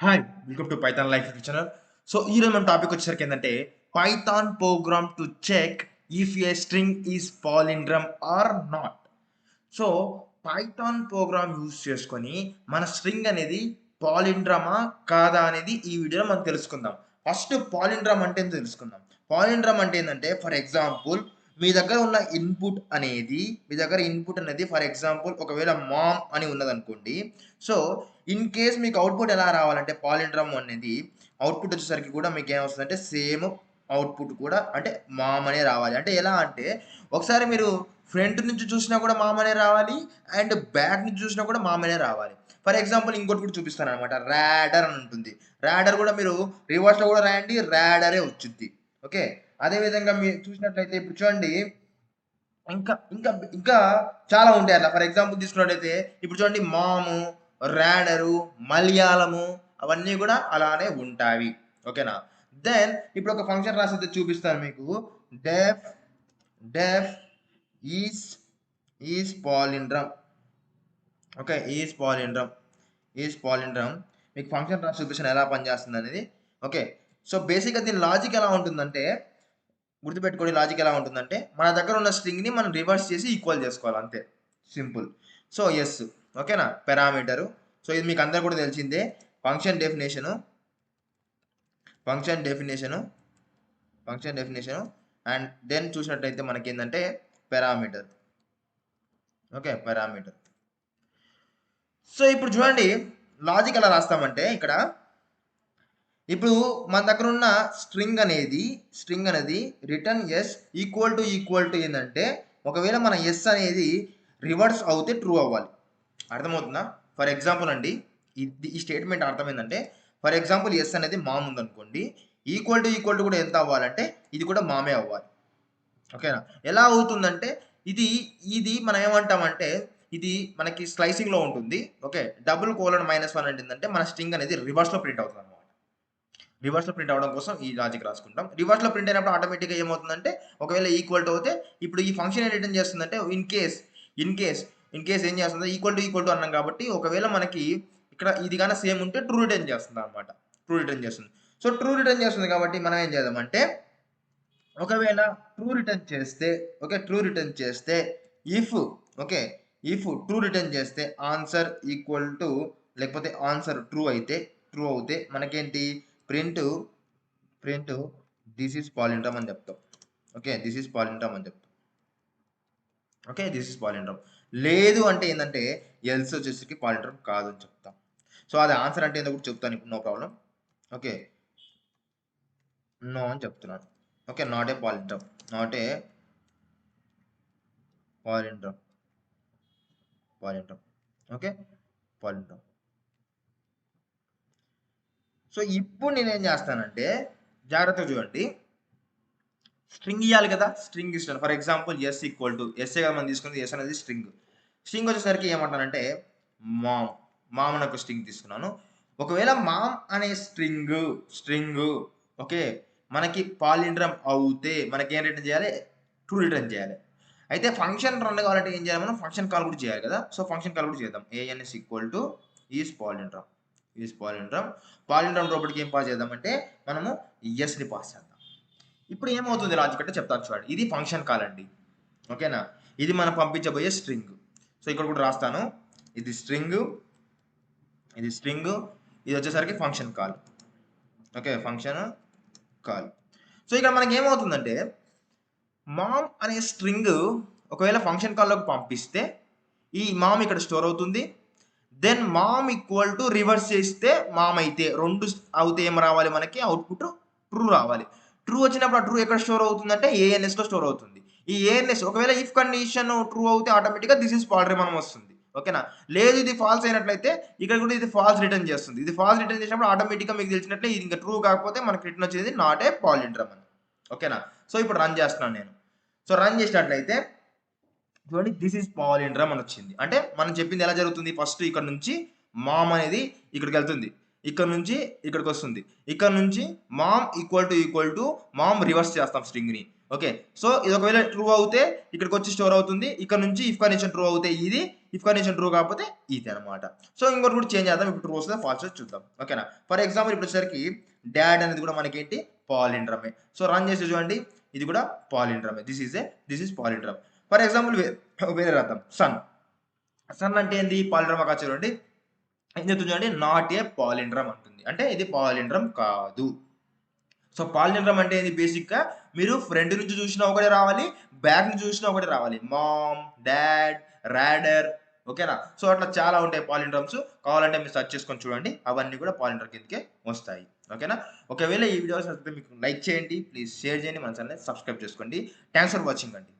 Hi welcome to Python life channel. So ఈరోజు మన topic వచ్చేసరికి ఏంటంటే Python program to check if a string is palindrome or not. So Python program use చేసుకొని మన string అనేది పాలిండ్రమా కాదా అనేది ఈ వీడియోలో మనం తెలుసుకుందాం. ఫస్ట్ పాలిండ్రమ్ అంటే ఏంటో తెలుసుకుందాం. పాలిండ్రమ్ అంటే ఏంటంటే ఫర్ ఎగ్జాంపుల్ మీ దగ్గర ఉన్న ఇన్పుట్ అనేది ఫర్ ఎగ్జాంపుల్ ఒకవేళ మామ్ అని ఉన్నదనుకోండి. సో ఇన్ కేస్ మీకు అవుట్పుట్ ఎలా రావాలంటే పాలిండ్రమ్ అనేది అవుట్పుట్ వచ్చేసరికి కూడా మీకు ఏమొస్తుందంటే సేమ్ అవుట్పుట్ కూడా అంటే మామ్ అనే రావాలి. అంటే ఎలా అంటే ఒకసారి మీరు ఫ్రంట్ నుంచి చూసినా కూడా మామనే రావాలి అండ్ బ్యాక్ నుంచి చూసినా కూడా మామనే రావాలి. ఫర్ ఎగ్జాంపుల్ ఇంకోటి కూడా చూపిస్తాను అనమాట. ర్యాడర్ అని ఉంటుంది. ర్యాడర్ కూడా మీరు రివర్స్లో కూడా రాయండి, ర్యాడరే వచ్చింది. ఓకే, అదేవిధంగా మీరు చూసినట్లయితే ఇప్పుడు చూడండి ఇంకా ఇంకా ఇంకా చాలా ఉంటాయి అట్లా. ఫర్ ఎగ్జాంపుల్ తీసుకున్నట్టయితే ఇప్పుడు చూడండి మాము, ర్యాడరు, మలయాళము అవన్నీ కూడా అలానే ఉంటాయి. ఓకేనా. దెన్ ఇప్పుడు ఒక ఫంక్షన్ రాసి చూపిస్తాను మీకు. డెఫ్ డెఫ్ ఈస్ ఈజ్ పాలిండ్రమ్. ఓకే, ఈజ్ పాలిండ్రమ్ మీకు ఫంక్షన్ రాసి చూపిస్తాను ఎలా పనిచేస్తుంది అనేది. ఓకే, సో బేసిక్గా దీని లాజిక్ ఎలా ఉంటుందంటే గుర్తుపెట్టుకోండి. లాజిక్ ఎలా ఉంటుందంటే మన దగ్గర ఉన్న స్ట్రింగ్ని మనం రివర్స్ చేసి ఈక్వల్ చేసుకోవాలి అంతే, సింపుల్. సో ఎస్, ఓకేనా, పారామీటరు. సో ఇది మీకు అందరు కూడా తెలిసిందే. Function definition function definition function definition and then చూసినట్టయితే మనకి ఏంటంటే పారామీటర్. Okay, parameter. సో ఇప్పుడు చూడండి లాజిక్ ఎలా రాస్తామంటే ఇక్కడ ఇప్పుడు మన దగ్గర ఉన్న స్ట్రింగ్ అనేది రిటర్న్ ఎస్ ఈక్వల్ టు ఏంటంటే ఒకవేళ మన ఎస్ అనేది రివర్స్ అవుతే ట్రూ అవ్వాలి. అర్థమవుతుందా? ఫర్ ఎగ్జాంపుల్ అండి, ఈ స్టేట్మెంట్ అర్థం ఏంటంటే ఫర్ ఎగ్జాంపుల్ ఎస్ అనేది మామ్ ఉందనుకోండి, ఈక్వల్ టు కూడా ఎంత అవ్వాలంటే ఇది కూడా మామే అవ్వాలి. ఓకేనా. ఎలా అవుతుందంటే ఇది ఇది మనం ఏమంటామంటే ఇది మనకి స్లైసింగ్లో ఉంటుంది. ఓకే, $:1 అంటే ఏంటంటే మన స్ట్రింగ్ అనేది రివర్స్లో ప్రింట్ అవుతుంది అనమాట. రివర్స్లో ప్రింట్ అవ్వడం కోసం ఈ లాజిక్ రాసుకుంటాం. రివర్స్లో ప్రింట్ అయినప్పుడు ఆటోమేటిక్గా ఏమవుతుందంటే ఒకవేళ ఈక్వల్ టు అవుతే ఇప్పుడు ఈ ఫంక్షన్ ఏం రిటర్న్ చేస్తుందంటే ఇన్ కేస్ ఏం చేస్తుంది ఈక్వల్ టు అన్నాం కాబట్టి ఒకవేళ మనకి ఇక్కడ ఇది కానీ సేమ్ ఉంటే ట్రూ రిటర్న్ చేస్తుంది అనమాట. సో ట్రూ రిటర్న్ చేస్తుంది కాబట్టి మనం ఏం చేద్దామంటే ఒకవేళ ట్రూ రిటర్న్ చేస్తే if okay if true return చేస్తే ఆన్సర్ ఈక్వల్ టు లేకపోతే ఆన్సర్ ట్రూ అవుతే మనకేంటి ప్రింట్ దిస్ ఈజ్ పాలిండ్రమ్ అని చెప్తాం. ఓకే, దిస్ ఈజ్ పాలిండ్రమ్ అని చెప్తాం. Okay, this is palindrome. లేదు అంటే ఏంటంటే ఎల్స్ వచ్చేసరికి పాలిండ్రమ్ కాదు అని చెప్తాం. సో అది ఆన్సర్ అంటే ఏంటో కూడా చెప్తాను ఇప్పుడు, నో ప్రాబ్లం. ఓకే, నో అని చెప్తున్నాను. Okay, not a palindrome okay, palindrome. So ఇప్పుడు నేనేం చేస్తానంటే జాగ్రత్తగా చూడండి, స్ట్రింగ్ ఇవ్వాలి కదా, స్ట్రింగ్ ఇస్తాను. For example s equal to SA కదా మనం తీసుకుంది, ఎస్ అనేది స్ట్రింగ్ వచ్చేసరికి ఏమంటానంటే మామ్ అని ఒక స్ట్రింగ్ తీసుకున్నాను. ఒకవేళ మామ్ అనే స్ట్రింగ్ ఓకే మనకి పాలిండ్రమ్ అవుతే మనకి ఏం రిటర్న్ చేయాలి? ట్రూ రిటర్న్ చేయాలి. అయితే ఫంక్షన్ రన్ కావాలంటే ఏం చేయాలి? మనం ఫంక్షన్ కాల్ కూడా చేయాలి కదా. సో ఫంక్షన్ కాల్ కూడా చేద్దాం. ANS ఈక్వల్ టు ఈజ్ పాలిండ్రమ్ లోపలికి ఏం పాస్ చేద్దామంటే మనము ఎస్ని పాస్ చేద్దాం. ఇప్పుడు ఏమవుతుంది లాజిక్ అంటే చెప్తాను చూడండి. ఇది ఫంక్షన్ కాల్ అండి. ఓకేనా, ఇది మనం పంపించబోయే స్ట్రింగ్. సో ఇక్కడ కూడా రాస్తాను, ఇది స్ట్రింగ్ ఇది వచ్చేసరికి function call. Okay, function call. So ఇక్కడ మనకి ఏమవుతుందంటే మామ్ అనే స్ట్రింగ్ ఒకవేళ ఫంక్షన్ కాల్లోకి పంపిస్తే ఈ మామ్ ఇక్కడ స్టోర్ అవుతుంది. Then mom equal to reverse చేస్తే మామ్ అయితే రెండు అవుతే ఏం రావాలి? మనకి అవుట్పుట్ ట్రూ రావాలి. ట్రూ వచ్చినప్పుడు ఆ ట్రూ ఎక్కడ స్టోర్ అవుతుందంటే ANSలో స్టోర్ అవుతుంది. ఈ ANS ఒకవేళ ఇఫ్ కండిషన్ ట్రూ అవుతే ఆటోమేటిక్గా దిస్ ఈజ్ పాలిండ్రమ్ వస్తుంది. ఓకేనా. లేదు ఇది ఫాల్స్ అయినట్లయితే ఇక్కడ కూడా ఇది ఫాల్స్ రిటర్న్ చేస్తుంది. ఇది ఫాల్స్ రిటర్న్ చేసినప్పుడు ఆటోమేటిక్గా మీకు తెలిసినట్లే ఇది ఇంకా ట్రూ కాకపోతే మనకి రిటర్న్ వచ్చేది నాట్ ఏ పాలిండ్రమ్ అని. ఓకేనా. సో ఇప్పుడు రన్ చేస్తున్నాను నేను. సో రన్ చేసినట్లయితే చూడండి దిస్ ఈజ్ పాలిండ్రమ్ అని వచ్చింది. అంటే మనం చెప్పింది ఎలా జరుగుతుంది? ఫస్ట్ ఇక్కడ నుంచి మామ్ అనేది ఇక్కడికి వెళ్తుంది, ఇక్కడ నుంచి ఇక్కడికి వస్తుంది, ఇక్కడ నుంచి mom equal to mom reverse చేస్తాం స్ట్రింగ్ని. ఓకే, సో ఇది ఒకవేళ ట్రూ అవుతే ఇక్కడికి వచ్చి స్టోర్ అవుతుంది, ఇక్కడ నుంచి ఇఫ్ కండిషన్ ట్రూ అవుతే ఇది ఇఫ్ కండిషన్ ట్రూ కాకపోతే ఇది అనమాట. సో ఇంకోటి కూడా చేంజ్ చేద్దాం. ఇప్పుడు ట్రూ వస్తుందా ఫాల్స్ చూద్దాం. ఓకేనా. ఫర్ ఎగ్జాంపుల్ ఇప్పుడు వచ్చేసరికి డాడ్ అనేది కూడా మనకేంటి పాలిండ్రమే. సో రన్ చేసి చూడండి ఇది కూడా పాలిండ్రమే. This is palindrome. For example వేరే రాద్దాం సన్ అంటే ఏంది పాలిండ్రమ్ కాదు చూడండి. ఏం చెప్తుంది చూడండి నాట్ ఏ పాలిండ్రమ్ అంటుంది. అంటే ఇది పాలిండ్రమ్ కాదు. సో పాలిండ్రమ్ అంటే ఏంది బేసిక్గా మీరు ఫ్రంట్ నుంచి చూసినా ఒకటే రావాలి, బ్యాక్ నుంచి చూసినా ఒకటే రావాలి. మామ్, డాడ్, రాడర్, ఓకేనా. సో అట్లా చాలా ఉంటాయి పాలిండ్రమ్స్. కావాలంటే మీరు సెర్చ్ చేసుకొని చూడండి, అవన్నీ కూడా పాలిండ్రమ్ కిందకే వస్తాయి. ఓకేనా. ఒకవేళ ఈ వీడియోస్ మీకు లైక్ చేయండి, ప్లీజ్ షేర్ చేయండి, మన ఛానల్ సబ్స్క్రైబ్ చేసుకోండి. థ్యాంక్స్ ఫర్ వాచింగ్ అండి.